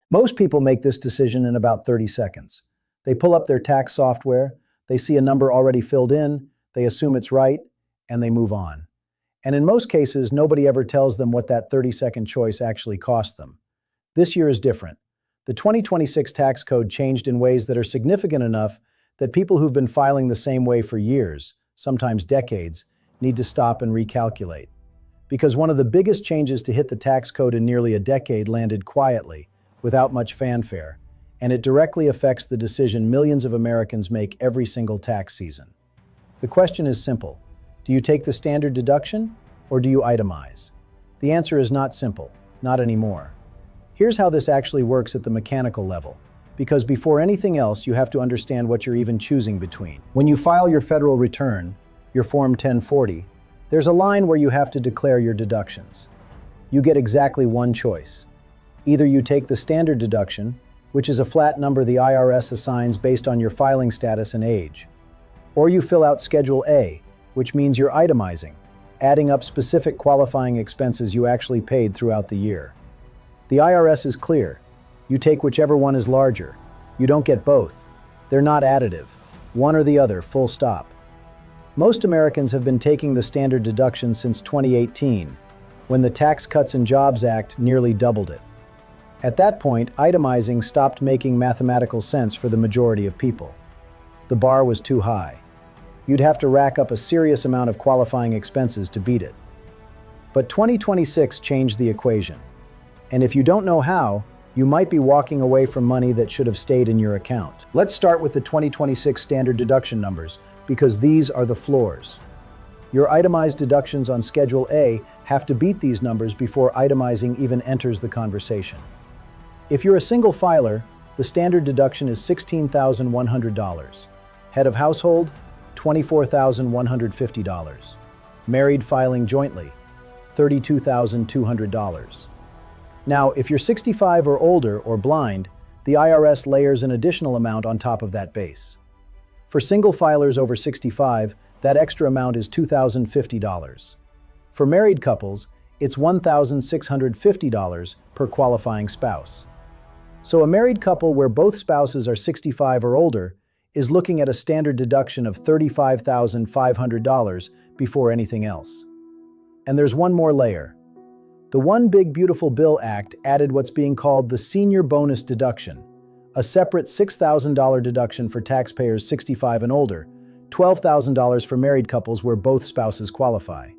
Most people make this decision in about 30 seconds. They pull up their tax software, they see a number already filled in, they assume it's right, and they move on. And in most cases, nobody ever tells them what that 30-second choice actually cost them. This year is different. The 2026 tax code changed in ways that are significant enough that people who've been filing the same way for years, sometimes decades, need to stop and recalculate. Because one of the biggest changes to hit the tax code in nearly a decade landed quietly, without much fanfare, and it directly affects the decision millions of Americans make every single tax season. The question is simple. Do you take the standard deduction, or do you itemize? The answer is not simple, not anymore. Here's how this actually works at the mechanical level, because before anything else, you have to understand what you're even choosing between. When you file your federal return, your Form 1040, there's a line where you have to declare your deductions. You get exactly one choice. Either you take the standard deduction, which is a flat number the IRS assigns based on your filing status and age, or you fill out Schedule A, which means you're itemizing, adding up specific qualifying expenses you actually paid throughout the year. The IRS is clear. You take whichever one is larger. You don't get both. They're not additive. One or the other, full stop. Most Americans have been taking the standard deduction since 2018, when the Tax Cuts and Jobs Act nearly doubled it. At that point, itemizing stopped making mathematical sense for the majority of people. The bar was too high. You'd have to rack up a serious amount of qualifying expenses to beat it. But 2026 changed the equation. And if you don't know how, you might be walking away from money that should have stayed in your account. Let's start with the 2026 standard deduction numbers, because these are the floors. Your itemized deductions on Schedule A have to beat these numbers before itemizing even enters the conversation. If you're a single filer, the standard deduction is $16,100. Head of household, $24,150. Married filing jointly, $32,200. Now, if you're 65 or older or blind, the IRS layers an additional amount on top of that base. For single filers over 65, that extra amount is $2,050. For married couples, it's $1,650 per qualifying spouse. So a married couple where both spouses are 65 or older is looking at a standard deduction of $35,500 before anything else. And there's one more layer. The One Big Beautiful Bill Act added what's being called the Senior Bonus Deduction, a separate $6,000 deduction for taxpayers 65 and older, $12,000 for married couples where both spouses qualify.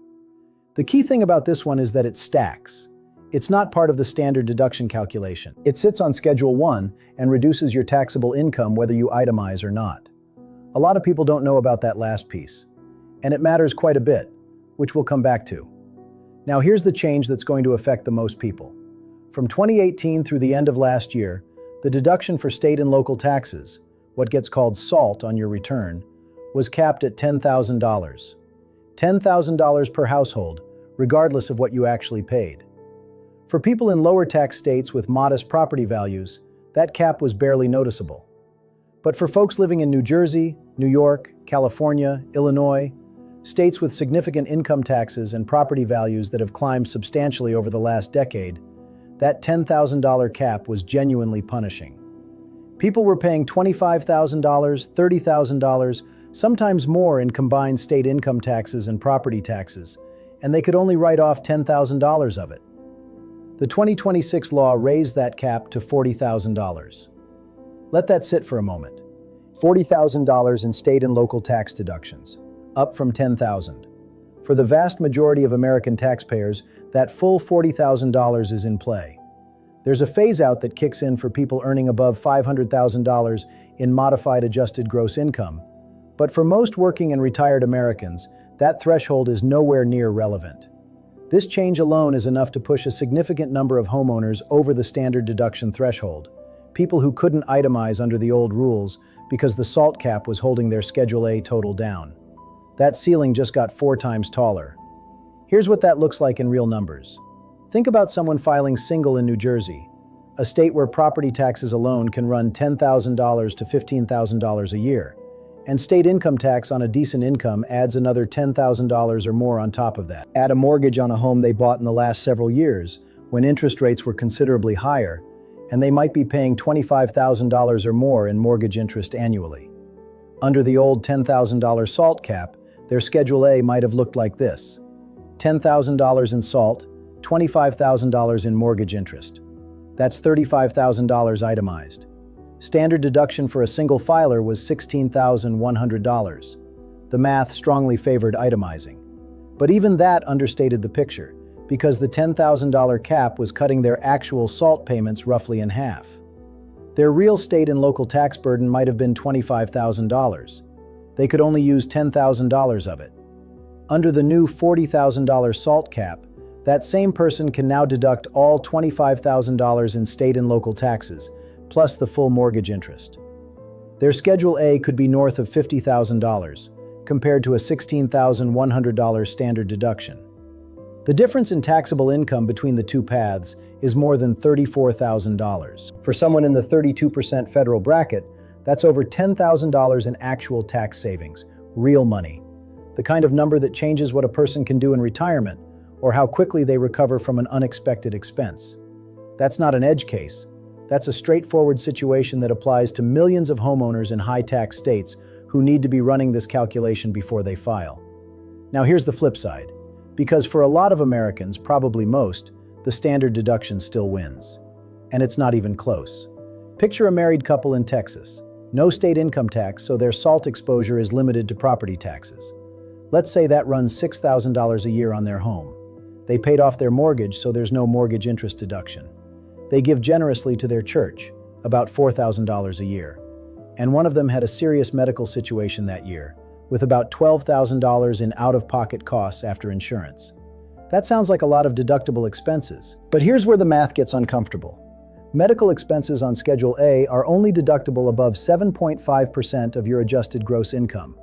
The key thing about this one is that it stacks. It's not part of the standard deduction calculation. It sits on Schedule 1 and reduces your taxable income whether you itemize or not. A lot of people don't know about that last piece, and it matters quite a bit, which we'll come back to. Now here's the change that's going to affect the most people. From 2018 through the end of last year, the deduction for state and local taxes, what gets called SALT on your return, was capped at $10,000. $10,000 per household, regardless of what you actually paid. For people in lower tax states with modest property values, that cap was barely noticeable. But for folks living in New Jersey, New York, California, Illinois, states with significant income taxes and property values that have climbed substantially over the last decade, that $10,000 cap was genuinely punishing. People were paying $25,000, $30,000, sometimes more in combined state income taxes and property taxes, and they could only write off $10,000 of it. The 2026 law raised that cap to $40,000. Let that sit for a moment. $40,000 in state and local tax deductions, up from $10,000. For the vast majority of American taxpayers, that full $40,000 is in play. There's a phase-out that kicks in for people earning above $500,000 in modified adjusted gross income, but for most working and retired Americans, that threshold is nowhere near relevant. This change alone is enough to push a significant number of homeowners over the standard deduction threshold, people who couldn't itemize under the old rules because the SALT cap was holding their Schedule A total down. That ceiling just got 4 times taller. Here's what that looks like in real numbers. Think about someone filing single in New Jersey, a state where property taxes alone can run $10,000 to $15,000 a year, and state income tax on a decent income adds another $10,000 or more on top of that. Add a mortgage on a home they bought in the last several years, when interest rates were considerably higher, and they might be paying $25,000 or more in mortgage interest annually. Under the old $10,000 SALT cap, their Schedule A might have looked like this: $10,000 in SALT, $25,000 in mortgage interest. That's $35,000 itemized. Standard deduction for a single filer was $16,100. The math strongly favored itemizing. But even that understated the picture, because the $10,000 cap was cutting their actual SALT payments roughly in half. Their real state and local tax burden might have been $25,000. They could only use $10,000 of it. Under the new $40,000 SALT cap, that same person can now deduct all $25,000 in state and local taxes, plus the full mortgage interest. Their Schedule A could be north of $50,000, compared to a $16,100 standard deduction. The difference in taxable income between the two paths is more than $34,000. For someone in the 32% federal bracket, that's over $10,000 in actual tax savings, real money. The kind of number that changes what a person can do in retirement, or how quickly they recover from an unexpected expense. That's not an edge case. That's a straightforward situation that applies to millions of homeowners in high-tax states who need to be running this calculation before they file. Now here's the flip side. Because for a lot of Americans, probably most, the standard deduction still wins. And it's not even close. Picture a married couple in Texas. No state income tax, so their SALT exposure is limited to property taxes. Let's say that runs $6,000 a year on their home. They paid off their mortgage, so there's no mortgage interest deduction. They give generously to their church, about $4,000 a year. And one of them had a serious medical situation that year, with about $12,000 in out-of-pocket costs after insurance. That sounds like a lot of deductible expenses. But here's where the math gets uncomfortable. Medical expenses on Schedule A are only deductible above 7.5% of your adjusted gross income.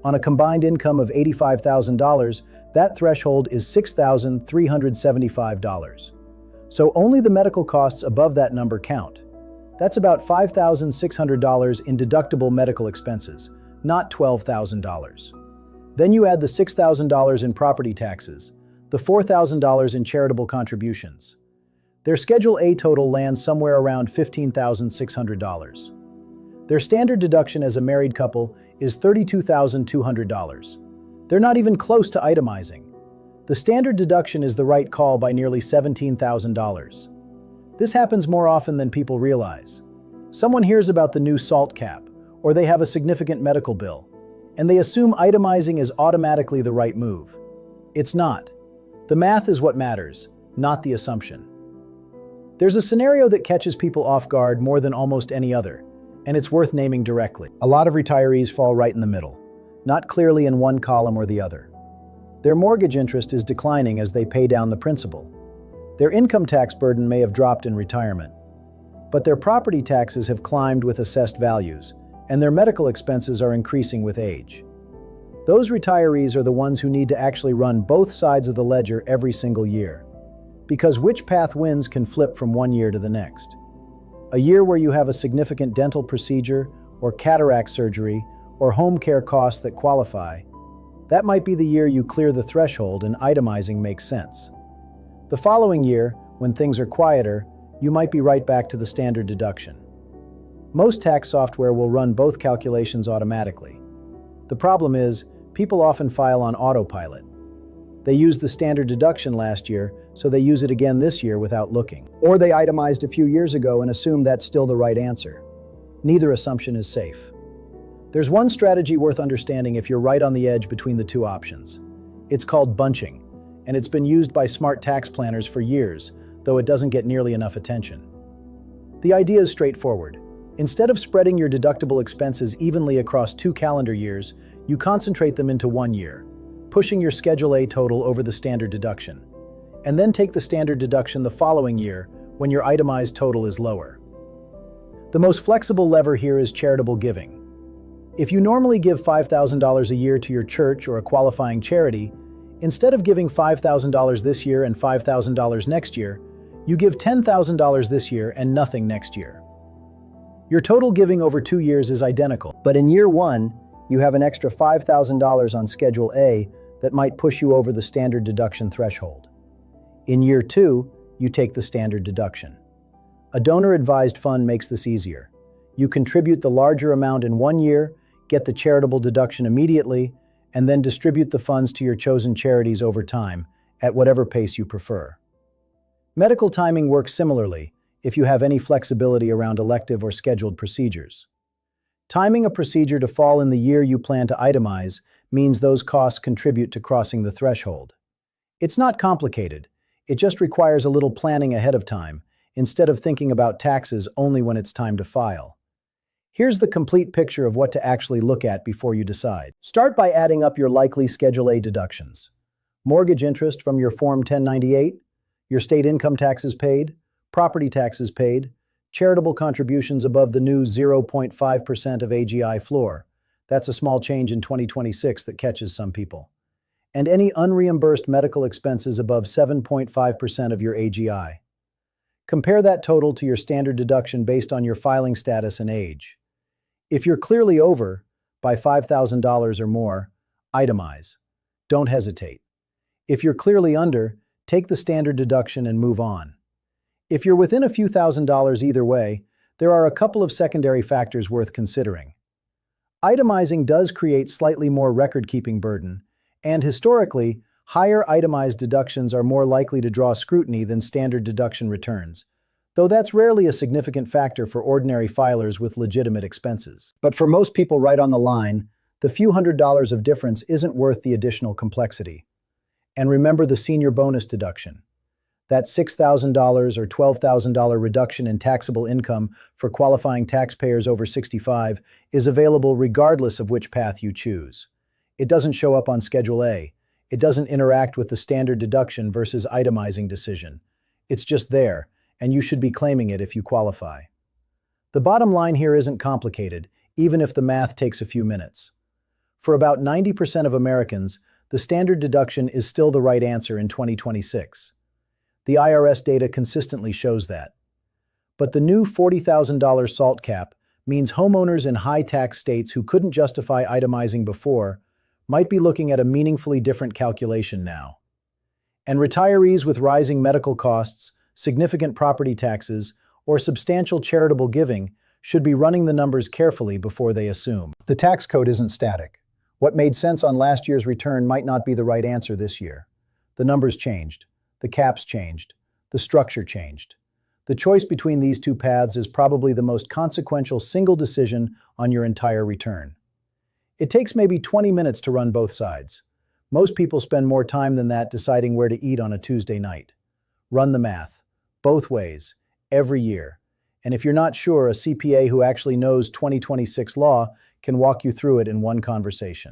On a combined income of $85,000, that threshold is $6,375. So only the medical costs above that number count. That's about $5,600 in deductible medical expenses, not $12,000. Then you add the $6,000 in property taxes, the $4,000 in charitable contributions. Their Schedule A total lands somewhere around $15,600. Their standard deduction as a married couple is $32,200. They're not even close to itemizing. The standard deduction is the right call by nearly $17,000. This happens more often than people realize. Someone hears about the new SALT cap, or they have a significant medical bill, and they assume itemizing is automatically the right move. It's not. The math is what matters, not the assumption. There's a scenario that catches people off guard more than almost any other, and it's worth naming directly. A lot of retirees fall right in the middle, not clearly in one column or the other. Their mortgage interest is declining as they pay down the principal. Their income tax burden may have dropped in retirement, but their property taxes have climbed with assessed values, and their medical expenses are increasing with age. Those retirees are the ones who need to actually run both sides of the ledger every single year, because which path wins can flip from one year to the next. A year where you have a significant dental procedure or cataract surgery or home care costs that qualify, that might be the year you clear the threshold and itemizing makes sense. The following year, when things are quieter, you might be right back to the standard deduction. Most tax software will run both calculations automatically. The problem is, people often file on autopilot. They used the standard deduction last year, so they use it again this year without looking. Or they itemized a few years ago and assume that's still the right answer. Neither assumption is safe. There's one strategy worth understanding if you're right on the edge between the two options. It's called bunching, and it's been used by smart tax planners for years, though it doesn't get nearly enough attention. The idea is straightforward. Instead of spreading your deductible expenses evenly across 2 calendar years, you concentrate them into 1 year, pushing your Schedule A total over the standard deduction. And then take the standard deduction the following year when your itemized total is lower. The most flexible lever here is charitable giving. If you normally give $5,000 a year to your church or a qualifying charity, instead of giving $5,000 this year and $5,000 next year, you give $10,000 this year and nothing next year. Your total giving over 2 years is identical, but in year 1, you have an extra $5,000 on Schedule A that might push you over the standard deduction threshold. In year 2, you take the standard deduction. A donor-advised fund makes this easier. You contribute the larger amount in 1 year, get the charitable deduction immediately, and then distribute the funds to your chosen charities over time, at whatever pace you prefer. Medical timing works similarly if you have any flexibility around elective or scheduled procedures. Timing a procedure to fall in the year you plan to itemize means those costs contribute to crossing the threshold. It's not complicated. It just requires a little planning ahead of time, instead of thinking about taxes only when it's time to file. Here's the complete picture of what to actually look at before you decide. Start by adding up your likely Schedule A deductions. Mortgage interest from your Form 1098, your state income taxes paid, property taxes paid, charitable contributions above the new 0.5% of AGI floor. That's a small change in 2026 that catches some people. And any unreimbursed medical expenses above 7.5% of your AGI. Compare that total to your standard deduction based on your filing status and age. If you're clearly over by $5,000 or more, itemize. Don't hesitate. If you're clearly under, take the standard deduction and move on. If you're within a few $1,000s either way, there are a couple of secondary factors worth considering. Itemizing does create slightly more record-keeping burden, and historically, higher itemized deductions are more likely to draw scrutiny than standard deduction returns, though that's rarely a significant factor for ordinary filers with legitimate expenses. But for most people right on the line, the few $100s of difference isn't worth the additional complexity. And remember the senior bonus deduction. That $6,000 or $12,000 reduction in taxable income for qualifying taxpayers over 65 is available regardless of which path you choose. It doesn't show up on Schedule A. It doesn't interact with the standard deduction versus itemizing decision. It's just there, and you should be claiming it if you qualify. The bottom line here isn't complicated, even if the math takes a few minutes. For about 90% of Americans, the standard deduction is still the right answer in 2026. The IRS data consistently shows that. But the new $40,000 SALT cap means homeowners in high-tax states who couldn't justify itemizing before might be looking at a meaningfully different calculation now. And retirees with rising medical costs, significant property taxes, or substantial charitable giving should be running the numbers carefully before they assume. The tax code isn't static. What made sense on last year's return might not be the right answer this year. The numbers changed. The caps changed. The structure changed. The choice between these two paths is probably the most consequential single decision on your entire return. It takes maybe 20 minutes to run both sides. Most people spend more time than that deciding where to eat on a Tuesday night. Run the math. Both ways. Every year. And if you're not sure, a CPA who actually knows 2026 law can walk you through it in one conversation.